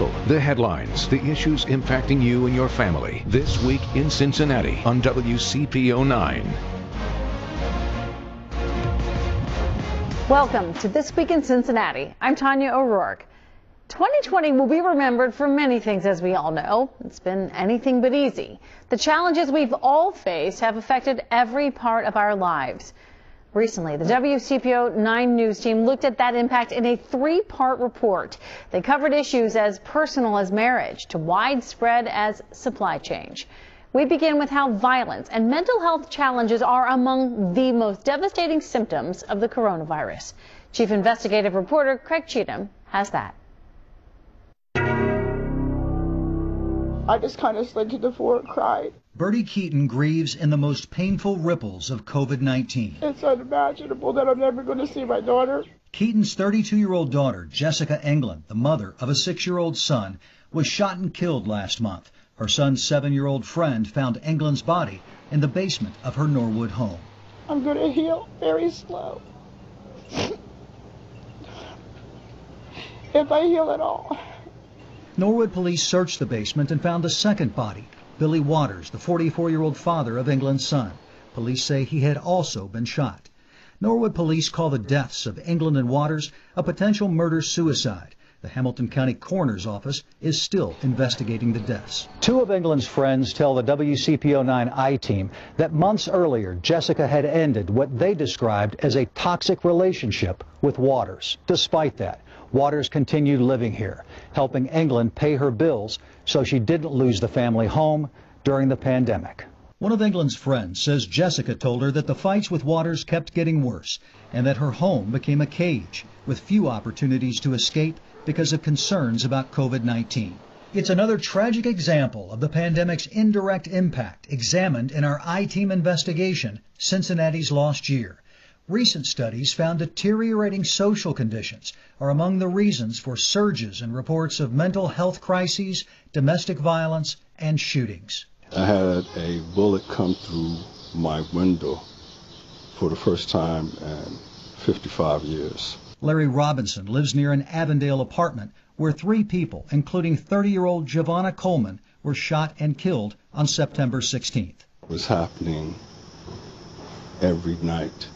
people, the headlines, the issues impacting you and your family. This week in Cincinnati on WCPO 9. Welcome to This Week in Cincinnati. I'm Tanya O'Rourke. 2020 will be remembered for many things, as we all know. It's been anything but easy. The challenges we've all faced have affected every part of our lives. Recently, the WCPO 9 News team looked at that impact in a three-part report. They covered issues as personal as marriage to widespread as supply chain. We begin with how violence and mental health challenges are among the most devastating symptoms of the coronavirus. Chief Investigative Reporter Craig Cheatham has that. I just kind of slid to the floor and cried. Bertie Keaton grieves in the most painful ripples of COVID-19. It's unimaginable that I'm never going to see my daughter. Keaton's 32-year-old daughter, Jessica Englund, the mother of a 6-year-old son, was shot and killed last month. Her son's 7-year-old friend found Englund's body in the basement of her Norwood home. I'm going to heal very slow. If I heal at all. Norwood police searched the basement and found a second body, Billy Waters, the 44-year-old father of Englund's son. Police say he had also been shot. Norwood police call the deaths of Englund and Waters a potential murder-suicide. The Hamilton County Coroner's Office is still investigating the deaths. Two of Englund's friends tell the WCPO 9 I-Team that months earlier, Jessica had ended what they described as a toxic relationship with Waters. Despite that, Waters continued living here, helping Englund pay her bills so she didn't lose the family home during the pandemic. One of Englund's friends says Jessica told her that the fights with Waters kept getting worse and that her home became a cage with few opportunities to escape because of concerns about COVID-19. It's another tragic example of the pandemic's indirect impact examined in our I-Team investigation, Cincinnati's Lost Year. Recent studies found deteriorating social conditions are among the reasons for surges in reports of mental health crises, domestic violence, and shootings. I had a bullet come through my window for the first time in 55 years. Larry Robinson lives near an Avondale apartment where 3 people, including 30-year-old Giovanna Coleman, were shot and killed on September 16th. It was happening every night.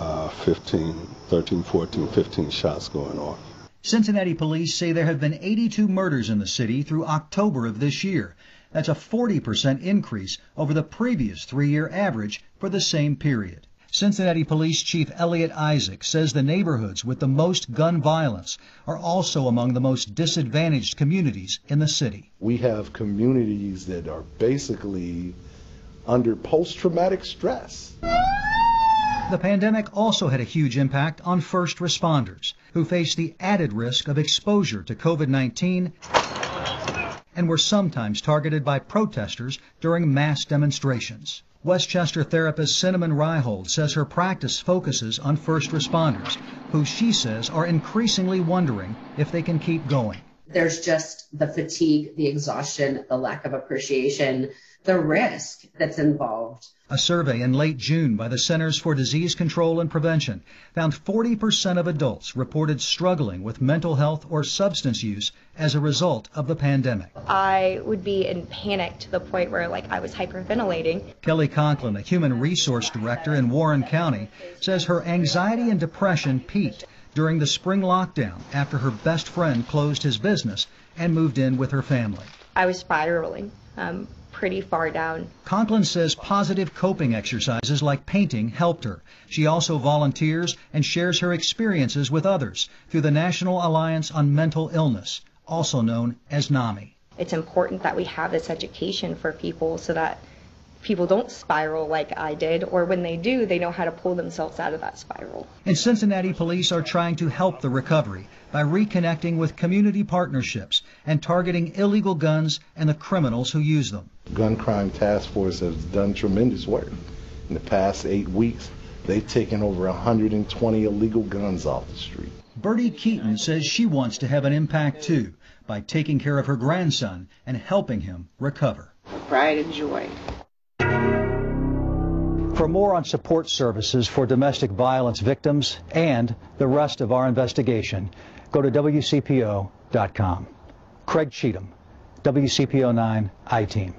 13, 14, 15 shots going off. Cincinnati police say there have been 82 murders in the city through October of this year. That's a 40% increase over the previous 3-year average for the same period. Cincinnati Police Chief Elliot Isaac says the neighborhoods with the most gun violence are also among the most disadvantaged communities in the city. We have communities that are basically under post-traumatic stress. The pandemic also had a huge impact on first responders, who face the added risk of exposure to COVID-19 and were sometimes targeted by protesters during mass demonstrations. Westchester therapist Cinnamon Ryhold says her practice focuses on first responders, who she says are increasingly wondering if they can keep going. There's just the fatigue, the exhaustion, the lack of appreciation, the risk that's involved. A survey in late June by the Centers for Disease Control and Prevention found 40% of adults reported struggling with mental health or substance use as a result of the pandemic. I would be in panic to the point where I was hyperventilating. Kelly Conklin, a human resource director in Warren County, says her anxiety and depression peaked during the spring lockdown after her best friend closed his business and moved in with her family. I was spiraling pretty far down. Conklin says positive coping exercises like painting helped her. She also volunteers and shares her experiences with others through the National Alliance on Mental Illness, also known as NAMI. It's important that we have this education for people so that people don't spiral like I did, or when they do, they know how to pull themselves out of that spiral. And Cincinnati police are trying to help the recovery by reconnecting with community partnerships and targeting illegal guns and the criminals who use them. Gun Crime Task Force has done tremendous work. In the past 8 weeks, they've taken over 120 illegal guns off the street. Bertie Keaton says she wants to have an impact too by taking care of her grandson and helping him recover. Pride and joy. For more on support services for domestic violence victims and the rest of our investigation, go to WCPO.com. Craig Cheatham, WCPO 9 I-Team.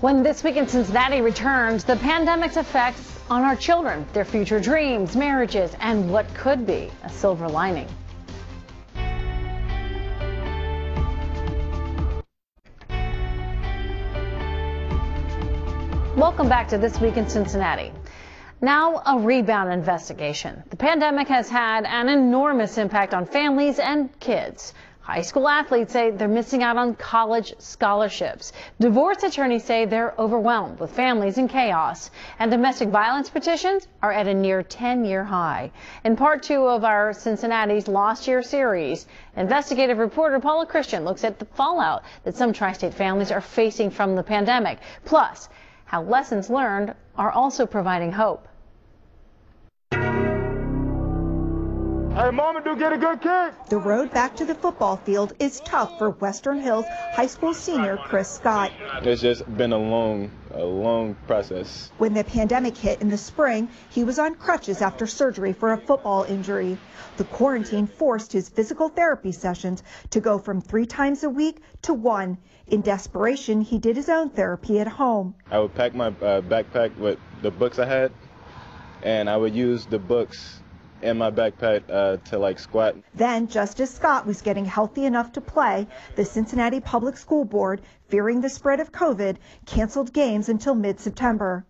When This Week in Cincinnati returns, the pandemic's effects on our children, their future dreams, marriages, and what could be a silver lining. Welcome back to This Week in Cincinnati. Now, a rebound investigation. The pandemic has had an enormous impact on families and kids. High school athletes say they're missing out on college scholarships. Divorce attorneys say they're overwhelmed with families in chaos. And domestic violence petitions are at a near 10-year high. In part 2 of our Cincinnati's Lost Year series, investigative reporter Paula Christian looks at the fallout that some tri-state families are facing from the pandemic. Plus, how lessons learned are also providing hope. Hey, Mama, do get a good kick. The road back to the football field is tough for Western Hills High School senior Chris Scott. It's just been a long process. When the pandemic hit in the spring, he was on crutches after surgery for a football injury. The quarantine forced his physical therapy sessions to go from 3 times a week to 1. In desperation, he did his own therapy at home. I would pack my backpack with the books I had, and I would use the books in my backpack to squat. Then, just as Scott was getting healthy enough to play, the Cincinnati Public School Board, fearing the spread of COVID, canceled games until mid-September.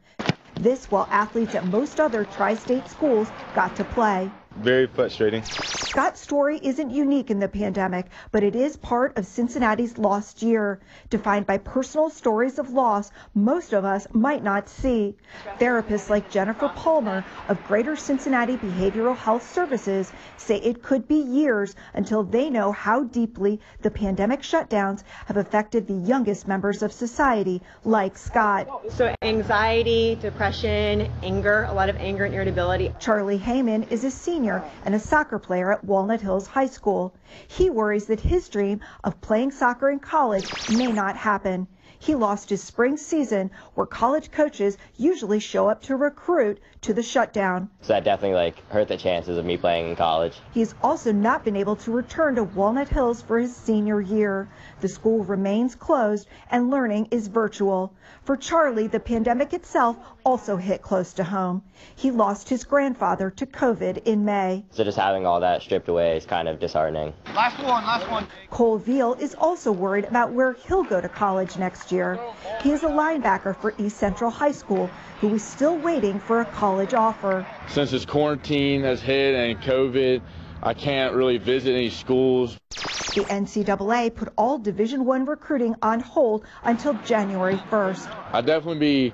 This while athletes at most other tri-state schools got to play. Very frustrating. Scott's story isn't unique in the pandemic, but it is part of Cincinnati's lost year, defined by personal stories of loss most of us might not see. Therapists like Jennifer Palmer of Greater Cincinnati Behavioral Health Services say it could be years until they know how deeply the pandemic shutdowns have affected the youngest members of society, like Scott. So anxiety, depression, anger, a lot of anger and irritability. Charlie Heyman is a senior and a soccer player at Walnut Hills High School. He worries that his dream of playing soccer in college may not happen. He lost his spring season, where college coaches usually show up to recruit, to the shutdown. So that definitely hurt the chances of me playing in college. He's also not been able to return to Walnut Hills for his senior year. The school remains closed and learning is virtual. For Charlie, the pandemic itself also hit close to home. He lost his grandfather to COVID in May. So just having all that stripped away is kind of disheartening. Last one. Cole Veal is also worried about where he'll go to college next year. He is a linebacker for East Central High School, who is still waiting for a college offer. Since this quarantine has hit and COVID, I can't really visit any schools. The NCAA put all Division I recruiting on hold until January 1st. I'd definitely be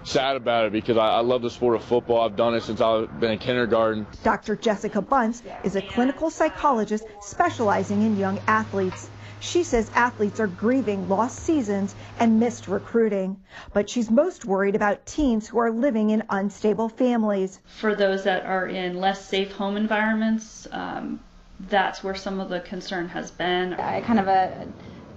sad about it because I love the sport of football. I've done it since I've been in kindergarten. Dr. Jessica Bunce is a clinical psychologist specializing in young athletes. She says athletes are grieving lost seasons and missed recruiting, but she's most worried about teens who are living in unstable families. For those that are in less safe home environments, that's where some of the concern has been. I kind of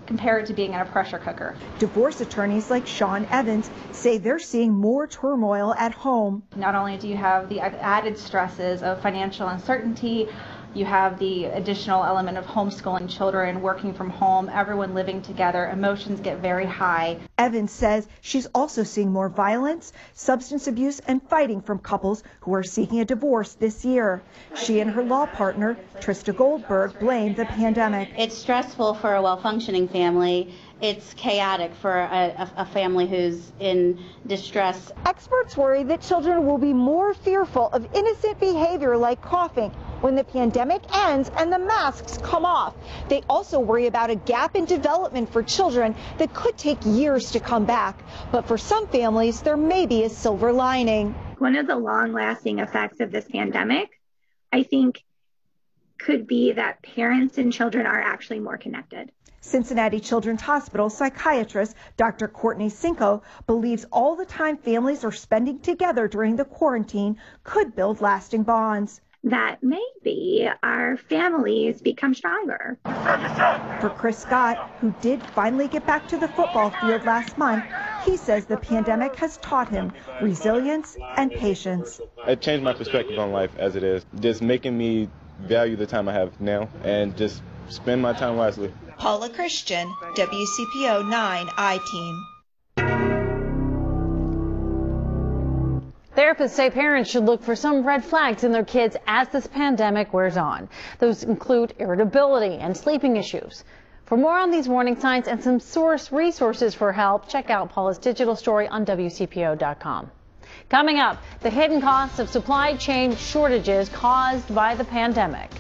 compare it to being in a pressure cooker. Divorce attorneys like Sean Evans say they're seeing more turmoil at home. Not only do you have the added stresses of financial uncertainty, you have the additional element of homeschooling children, working from home, everyone living together. Emotions get very high. Evans says she's also seeing more violence, substance abuse, and fighting from couples who are seeking a divorce this year. She and her law partner, Trista Goldberg, blame the pandemic. It's stressful for a well-functioning family. It's chaotic for a family who's in distress. Experts worry that children will be more fearful of innocent behavior like coughing when the pandemic ends and the masks come off. They also worry about a gap in development for children that could take years to come back. But for some families, there may be a silver lining. One of the long-lasting effects of this pandemic, I think, could be that parents and children are actually more connected. Cincinnati Children's Hospital psychiatrist Dr. Courtney Cinco believes all the time families are spending together during the quarantine could build lasting bonds. That maybe our families become stronger. For Chris Scott, who did finally get back to the football field last month, he says the pandemic has taught him resilience and patience. It changed my perspective on life as it is, just making me value the time I have now and just spend my time wisely. Paula Christian, WCPO 9 I-Team. Therapists say parents should look for some red flags in their kids as this pandemic wears on. Those include irritability and sleeping issues. For more on these warning signs and some source resources for help, check out Paula's digital story on WCPO.com. Coming up, the hidden costs of supply chain shortages caused by the pandemic.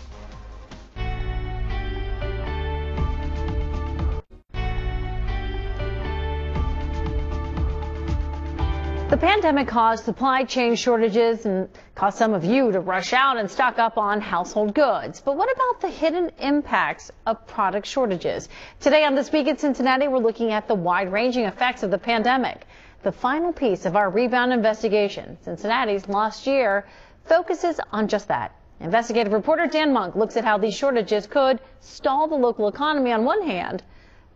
The pandemic caused supply chain shortages and caused some of you to rush out and stock up on household goods. But what about the hidden impacts of product shortages? Today on This Week in Cincinnati, we're looking at the wide-ranging effects of the pandemic. The final piece of our Rebound investigation, Cincinnati's lost year, focuses on just that. Investigative reporter Dan Monk looks at how these shortages could stall the local economy on one hand,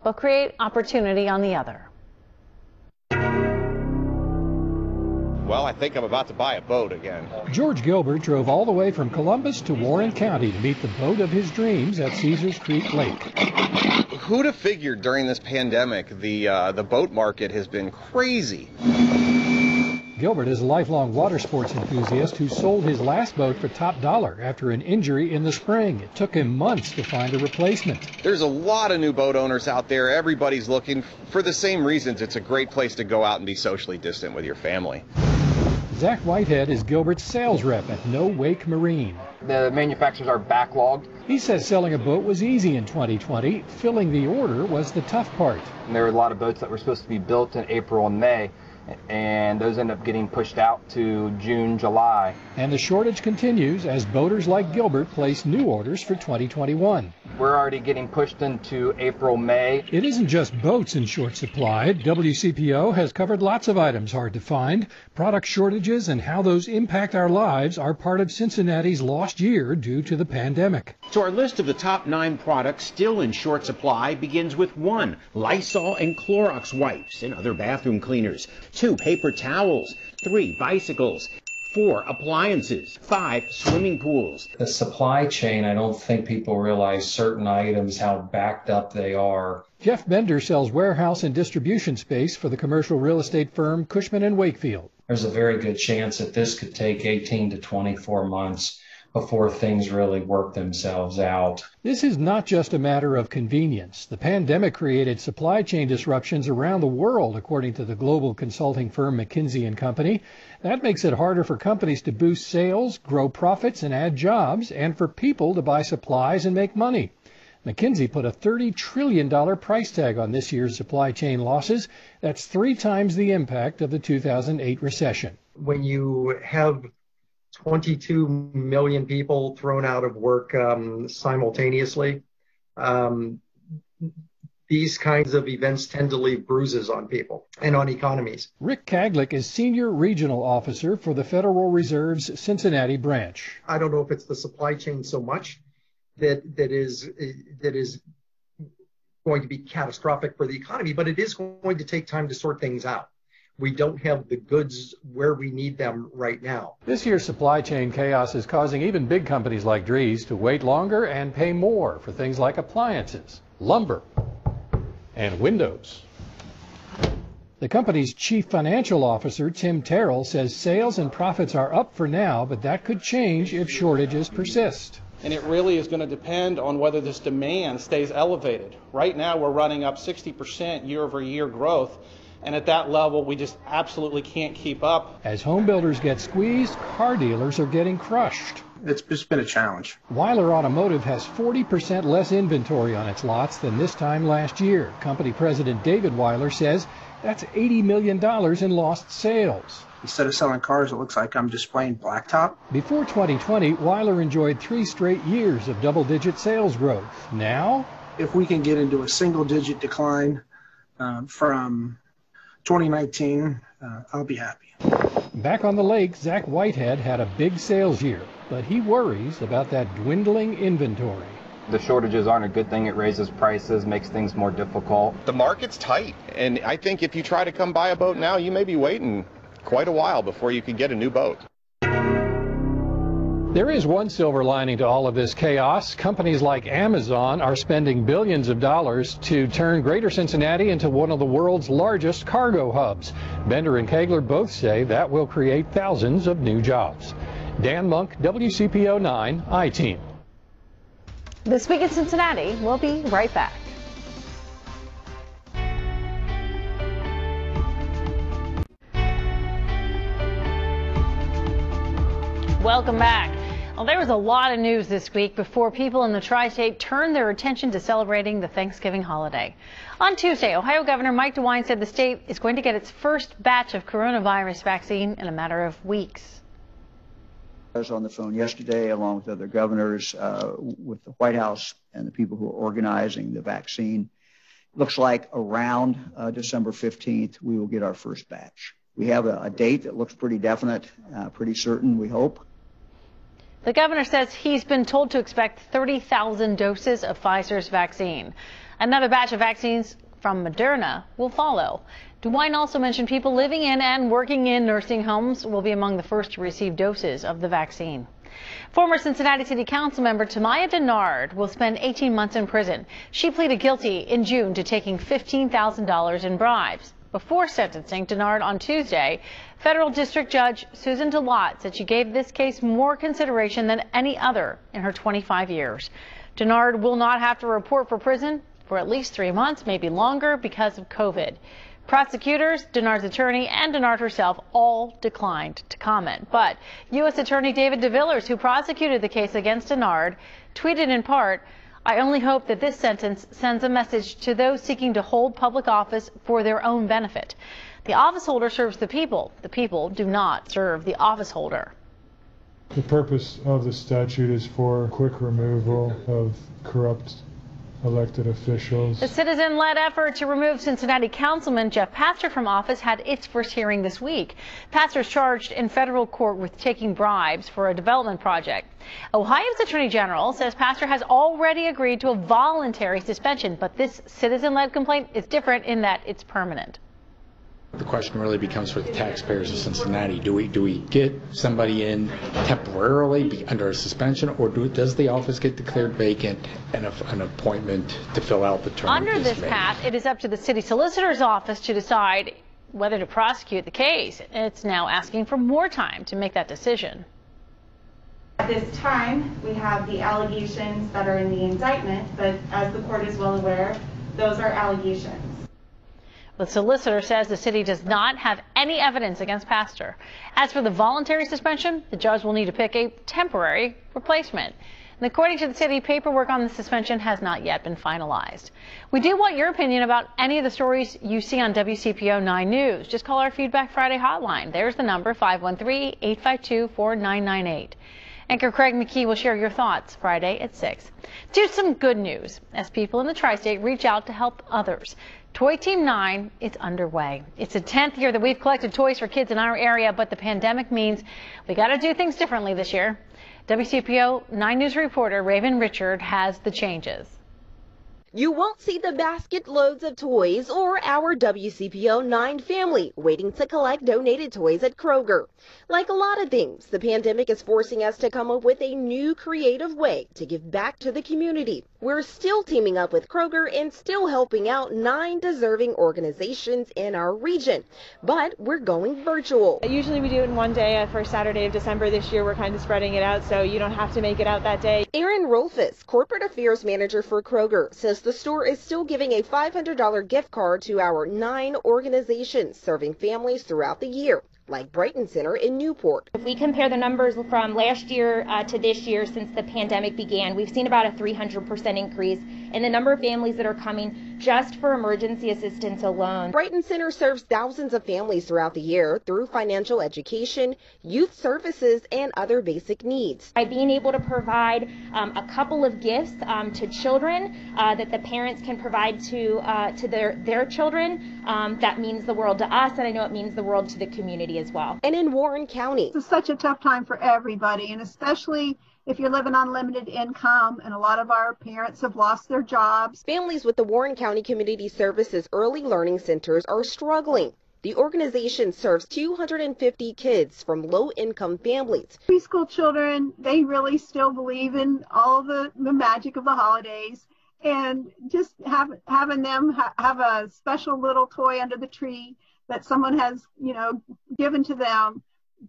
but create opportunity on the other. Well, I think I'm about to buy a boat again. George Gilbert drove all the way from Columbus to Warren County to meet the boat of his dreams at Caesars Creek Lake. Who'd have figured during this pandemic the boat market has been crazy? Gilbert is a lifelong water sports enthusiast who sold his last boat for top dollar after an injury in the spring. It took him months to find a replacement. There's a lot of new boat owners out there. Everybody's looking for the same reasons. It's a great place to go out and be socially distant with your family. Zach Whitehead is Gilbert's sales rep at No Wake Marine. The manufacturers are backlogged. He says selling a boat was easy in 2020. Filling the order was the tough part. And there were a lot of boats that were supposed to be built in April and May, and those end up getting pushed out to June, July. And the shortage continues as boaters like Gilbert place new orders for 2021. We're already getting pushed into April, May. It isn't just boats in short supply. WCPO has covered lots of items hard to find. Product shortages and how those impact our lives are part of Cincinnati's lost year due to the pandemic. So our list of the top 9 products still in short supply begins with 1, Lysol and Clorox wipes and other bathroom cleaners. 2, paper towels. 3, bicycles. 4, appliances. 5, swimming pools. The supply chain, I don't think people realize certain items, how backed up they are. Jeff Bender sells warehouse and distribution space for the commercial real estate firm Cushman & Wakefield. There's a very good chance that this could take 18 to 24 months before things really work themselves out. This is not just a matter of convenience. The pandemic created supply chain disruptions around the world, according to the global consulting firm McKinsey & Company. That makes it harder for companies to boost sales, grow profits, and add jobs, and for people to buy supplies and make money. McKinsey put a $30 trillion price tag on this year's supply chain losses. That's 3 times the impact of the 2008 recession. When you have 22 million people thrown out of work simultaneously, these kinds of events tend to leave bruises on people and on economies. Rick Kaglick is Senior Regional Officer for the Federal Reserve's Cincinnati branch. I don't know if it's the supply chain so much that is going to be catastrophic for the economy, but it is going to take time to sort things out. We don't have the goods where we need them right now. This year's supply chain chaos is causing even big companies like Dries to wait longer and pay more for things like appliances, lumber, and windows. The company's chief financial officer, Tim Terrell, says sales and profits are up for now, but that could change if shortages persist. And it really is going to depend on whether this demand stays elevated. Right now, we're running up 60% year-over-year growth. And at that level, we just absolutely can't keep up. As home builders get squeezed, car dealers are getting crushed. It's been a challenge. Weiler Automotive has 40% less inventory on its lots than this time last year. Company president David Weiler says that's $80 million in lost sales. Instead of selling cars, it looks like I'm displaying blacktop. Before 2020, Weiler enjoyed 3 straight years of double-digit sales growth. Now, if we can get into a single-digit decline from 2019, I'll be happy. Back on the lake, Zach Whitehead had a big sales year, but he worries about that dwindling inventory. The shortages aren't a good thing. It raises prices, makes things more difficult. The market's tight, and I think if you try to come buy a boat now, you may be waiting quite a while before you can get a new boat. There is one silver lining to all of this chaos. Companies like Amazon are spending billions of dollars to turn Greater Cincinnati into one of the world's largest cargo hubs. Bender and Kegler both say that will create thousands of new jobs. Dan Monk, WCPO 9, I-Team. This Week in Cincinnati. We'll be right back. Welcome back. Well, there was a lot of news this week before people in the tri-state turned their attention to celebrating the Thanksgiving holiday. On Tuesday, Ohio Governor Mike DeWine said the state is going to get its first batch of coronavirus vaccine in a matter of weeks. I was on the phone yesterday along with other governors with the White House and the people who are organizing the vaccine. Looks like around December 15th, we will get our first batch. We have a date that looks pretty definite, pretty certain, we hope. The governor says he's been told to expect 30,000 doses of Pfizer's vaccine. Another batch of vaccines from Moderna will follow. DeWine also mentioned people living in and working in nursing homes will be among the first to receive doses of the vaccine. Former Cincinnati City Council member Tamaya Denard will spend 18 months in prison. She pleaded guilty in June to taking $15,000 in bribes. Before sentencing Denard on Tuesday, federal district judge Susan DeLotte said she gave this case more consideration than any other in her 25 years. Denard will not have to report for prison for at least 3 months, maybe longer, because of COVID. Prosecutors, Denard's attorney, and Denard herself all declined to comment. But U.S. Attorney David DeVillers, who prosecuted the case against Denard, tweeted in part, "I only hope that this sentence sends a message to those seeking to hold public office for their own benefit. The office holder serves the people. The people do not serve the office holder." The purpose of the statute is for quick removal of corrupt elected officials. The citizen-led effort to remove Cincinnati Councilman Jeff Pastor from office had its first hearing this week. Pastor's charged in federal court with taking bribes for a development project. Ohio's Attorney General says Pastor has already agreed to a voluntary suspension, but this citizen-led complaint is different in that it's permanent. The question really becomes for the taxpayers of Cincinnati. Do we get somebody in temporarily under a suspension, or does the office get declared vacant and an appointment to fill out the term? Under this path, it is up to the city solicitor's office to decide whether to prosecute the case. It's now asking for more time to make that decision. At this time, we have the allegations that are in the indictment, but as the court is well aware, those are allegations. The solicitor says the city does not have any evidence against Pastor. As for the voluntary suspension, the judge will need to pick a temporary replacement. And according to the city, paperwork on the suspension has not yet been finalized. We do want your opinion about any of the stories you see on WCPO 9 News. Just call our Feedback Friday hotline. There's the number, 513-852-4998. Anchor Craig McKee will share your thoughts Friday at 6. To some good news as people in the tri-state reach out to help others. Toy Team 9 is underway. It's the 10th year that we've collected toys for kids in our area, but the pandemic means we got to do things differently this year. WCPO 9 News reporter Raven Richard has the changes. You won't see the basket loads of toys or our WCPO 9 family waiting to collect donated toys at Kroger. Like a lot of things, the pandemic is forcing us to come up with a new creative way to give back to the community. We're still teaming up with Kroger and still helping out 9 deserving organizations in our region, but we're going virtual. Usually we do it in one day, first Saturday of December. This year we're kind of spreading it out so you don't have to make it out that day. Aaron Rolfus, Corporate Affairs Manager for Kroger, says the store is still giving a $500 gift card to our 9 organizations serving families throughout the year, like Brighton Center in Newport. If we compare the numbers from last year to this year since the pandemic began, we've seen about a 300% increase in the number of families that are coming just for emergency assistance alone. Brighton Center serves thousands of families throughout the year through financial education, youth services, and other basic needs. By being able to provide a couple of gifts to children that the parents can provide to their children, that means the world to us, and I know it means the world to the community as well. And in Warren County, it's such a tough time for everybody, and especially if you're living on limited income, and a lot of our parents have lost their jobs. Families with the Warren County Community Services Early Learning Centers are struggling. The organization serves 250 kids from low-income families. Preschool children, they really still believe in all the magic of the holidays, and just having them have a special little toy under the tree that someone has, given to them.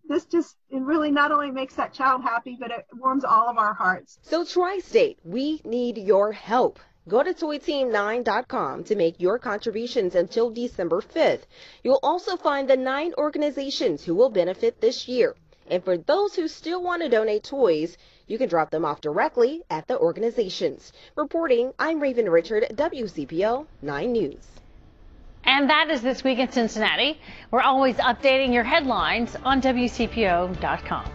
This it really not only makes that child happy, but it warms all of our hearts. So Tri-State, we need your help. Go to toyteam9.com to make your contributions until December 5th. You'll also find the 9 organizations who will benefit this year. And for those who still want to donate toys, you can drop them off directly at the organizations. Reporting, I'm Raven Richard, WCPO 9 News. And that is This Week in Cincinnati. We're always updating your headlines on WCPO.com.